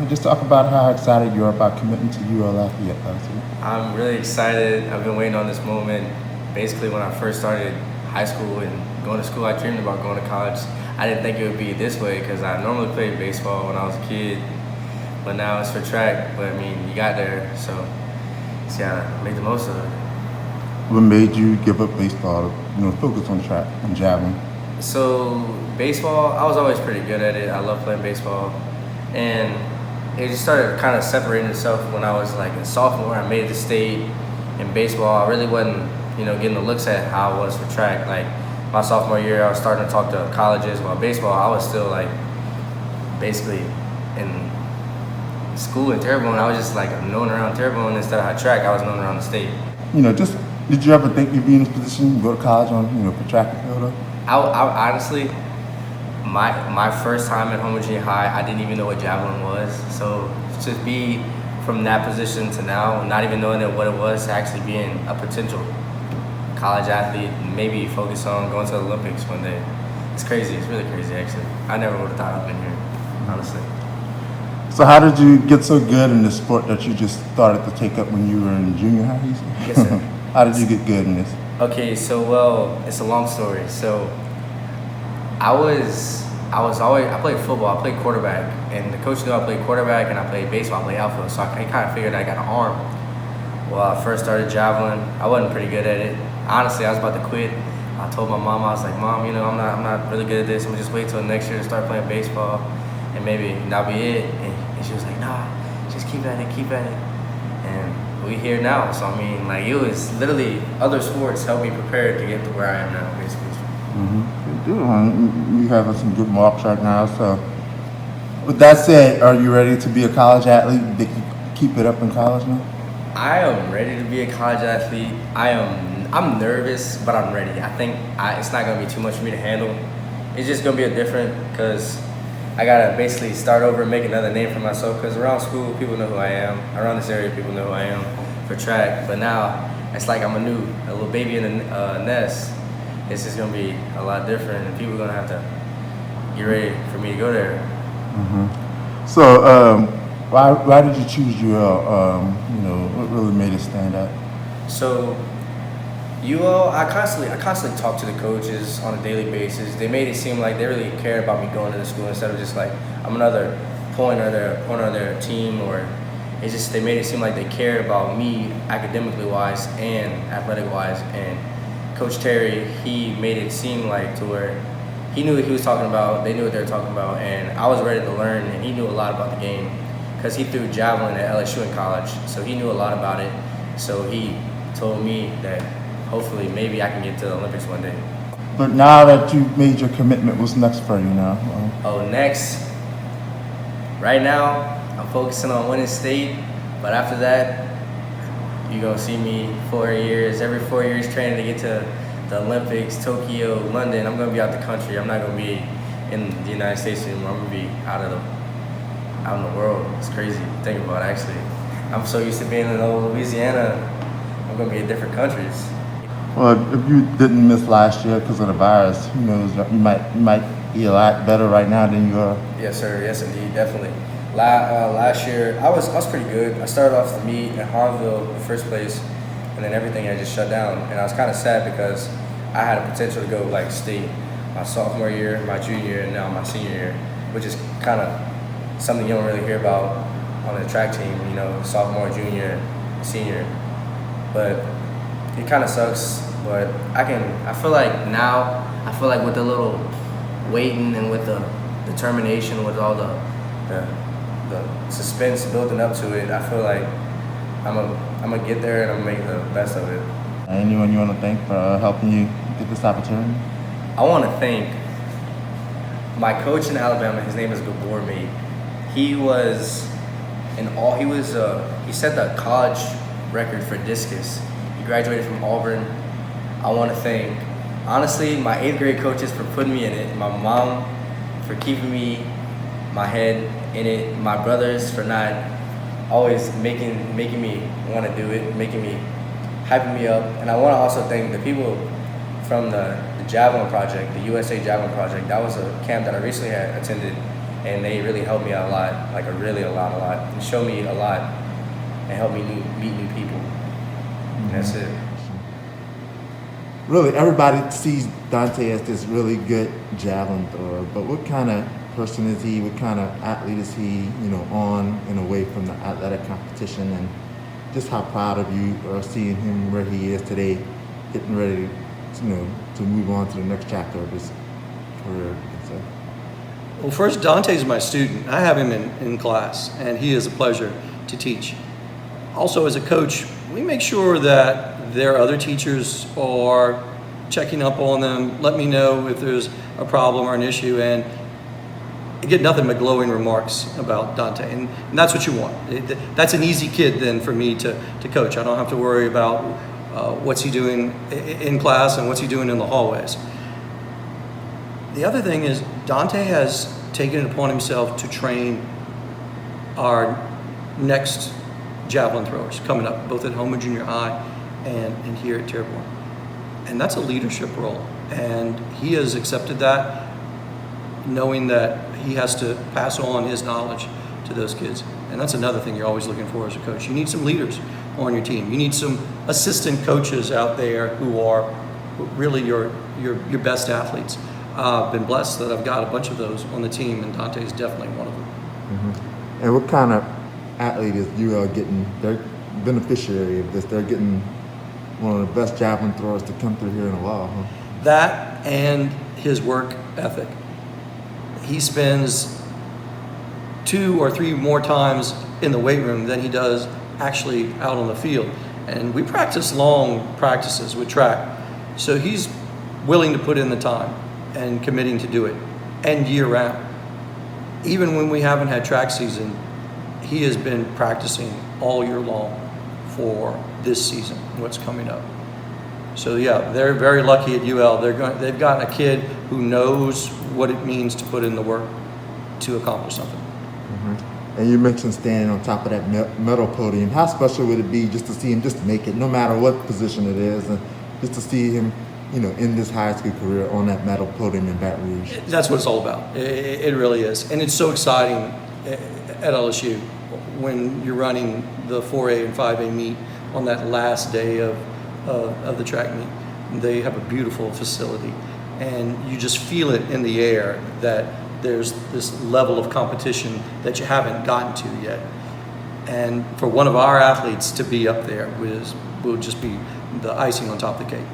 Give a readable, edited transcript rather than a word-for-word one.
and just talk about how excited you are about committing to UL Lafayette last year. I'm really excited. I've been waiting on this moment. Basically, when I first started high school and going to school, I dreamed about going to college. I didn't think it would be this way because I normally played baseball when I was a kid, but now it's for track. But I mean, you got there, so just gotta make the most of it. What made you give up baseball, focus on track and javelin? So baseball, I was always pretty good at it. I love playing baseball, and it just started kind of separating itself when I was like a sophomore. I made it to state in baseball. I really wasn't, getting the looks at how I was for track. Like my sophomore year, I was starting to talk to colleges about baseball. I was still like basically in school in Terrebonne. I was just like known around Terrebonne instead of track. I was known around the state. Did you ever think you'd be in this position to go to college on, for track and field? I honestly, my first time at Homer Junior High, I didn't even know what javelin was. So to be from that position to now, not even knowing what it was, to actually being a potential college athlete, maybe focus on going to the Olympics one day. It's crazy. It's really crazy, actually. I never would have thought I'd been here, honestly. So how did you get so good in this sport that you just started to take up when you were in junior high? Yes, sir. How did you get good in this? Okay, so it's a long story. So I played football, I played quarterback, and the coach knew I played quarterback and I played baseball, I played outfield, so I kind of figured I got an arm. Well, I first started javelin, I wasn't pretty good at it. Honestly, I was about to quit. I told my mom, I was like, Mom, I'm not really good at this. I'm gonna just wait till next year to start playing baseball, and maybe that'll be it. And she was like, Nah, just keep at it. And we here now. So I mean, like it was literally other sports helped me prepare to get to where I am now, basically. You have some good marks right now. So, with that said, are you ready to be a college athlete? Did you keep it up in college now? I am ready to be a college athlete. I'm nervous, but I'm ready. I think it's not gonna be too much for me to handle. It's just gonna be a different because I gotta basically start over and make another name for myself. Because around school, people know who I am. Around this area, people know who I am for track. But now it's like I'm a little baby in a nest. It's just gonna be a lot different, and people are gonna have to get ready for me to go there. So, why did you choose UL? What really made it stand out? So, UL, I constantly talk to the coaches on a daily basis. They made it seem like they really cared about me going to the school instead of just like I'm another point on their team, or it's just they made it seem like they cared about me academically wise and athletic wise. And Coach Terry, he made it seem like to where he knew what he was talking about. They knew what they were talking about, and I was ready to learn. And he knew a lot about the game because he threw javelin at LSU in college, so he knew a lot about it. So he told me that hopefully maybe I can get to the Olympics one day. But now that you've made your commitment, what's next for you now? Next, right now, I'm focusing on winning state, but after that, you're gonna see me every 4 years training to get to the Olympics, Tokyo, London. I'm gonna be out the country. I'm not gonna be in the United States anymore. I'm gonna be out in the world. It's crazy to think about, actually. I'm so used to being in Louisiana. I'm gonna be in different countries. Well, if you didn't miss last year because of the virus, who knows? You might be a lot better right now than you are. Yes, sir. Yes, indeed. Definitely. Last year, I was pretty good. I started off the meet in Harville in first place, and then everything had just shut down. And I was kind of sad because I had a potential to go like state my sophomore year, my junior year, and now my senior year, which is kind of something you don't really hear about on the track team. Sophomore, junior, senior. But it kind of sucks. But I feel like with the little waiting and with the determination, with all the suspense building up to it, I feel like I'm gonna get there and I'm gonna make the best of it. Anyone you want to thank for helping you get this opportunity? I want to thank my coach in Alabama. His name is Gabor Mate. He set the college record for discus. He graduated from Auburn. I want to thank, honestly, my 8th grade coaches for putting me in it, my mom for keeping my head in it, my brothers for not always making me want to do it, hyping me up. And I want to also thank the people from the Javelin Project, the USA Javelin Project. That was a camp that I recently had attended, and they really helped me out a lot, like a lot, and showed me a lot, and helped me meet new people. And that's it. Really, everybody sees Daunte as this really good javelin thrower, but what kind of person is he? What kind of athlete is he, on and away from the athletic competition? And just how proud of you are seeing him where he is today, getting ready to move on to the next chapter of his career. So. Well, first, Daunte's my student. I have him in class, and he is a pleasure to teach. Also, as a coach, we make sure that their other teachers are checking up on them, let me know if there's a problem or an issue, and I get nothing but glowing remarks about Daunte, and that's what you want. That's an easy kid then for me to coach. I don't have to worry about what's he doing in class and what's he doing in the hallways. The other thing is Daunte has taken it upon himself to train our next javelin throwers coming up, both at Houma Junior High and here at Terrebonne. And that's a leadership role, and he has accepted that, knowing that he has to pass on his knowledge to those kids. And that's another thing you're always looking for as a coach. You need some leaders on your team. You need some assistant coaches out there who are really your best athletes. I've been blessed that I've got a bunch of those on the team, and Daunte is definitely one of them. Mm-hmm. And what kind of athlete is UL getting? They're beneficiary of this. They're getting one of the best javelin throwers to come through here in a while, huh? That and his work ethic. He spends 2 or 3 more times in the weight room than he does actually out on the field. And we practice long practices with track. So he's willing to put in the time and committing to do it, and year round. Even when we haven't had track season, he has been practicing all year long for this season, what's coming up. So yeah, they're very lucky at UL. They've gotten a kid who knows what it means to put in the work to accomplish something. Mm-hmm. And you mentioned standing on top of that medal podium. How special would it be just to see him just make it, no matter what position it is, and just to see him, in this high school career on that medal podium in Baton Rouge? That's what it's all about. It really is. And it's so exciting at LSU when you're running the 4A and 5A meet on that last day of the track meet. They have a beautiful facility, and you just feel it in the air that there's this level of competition that you haven't gotten to yet. And for one of our athletes to be up there will just be the icing on top of the cake.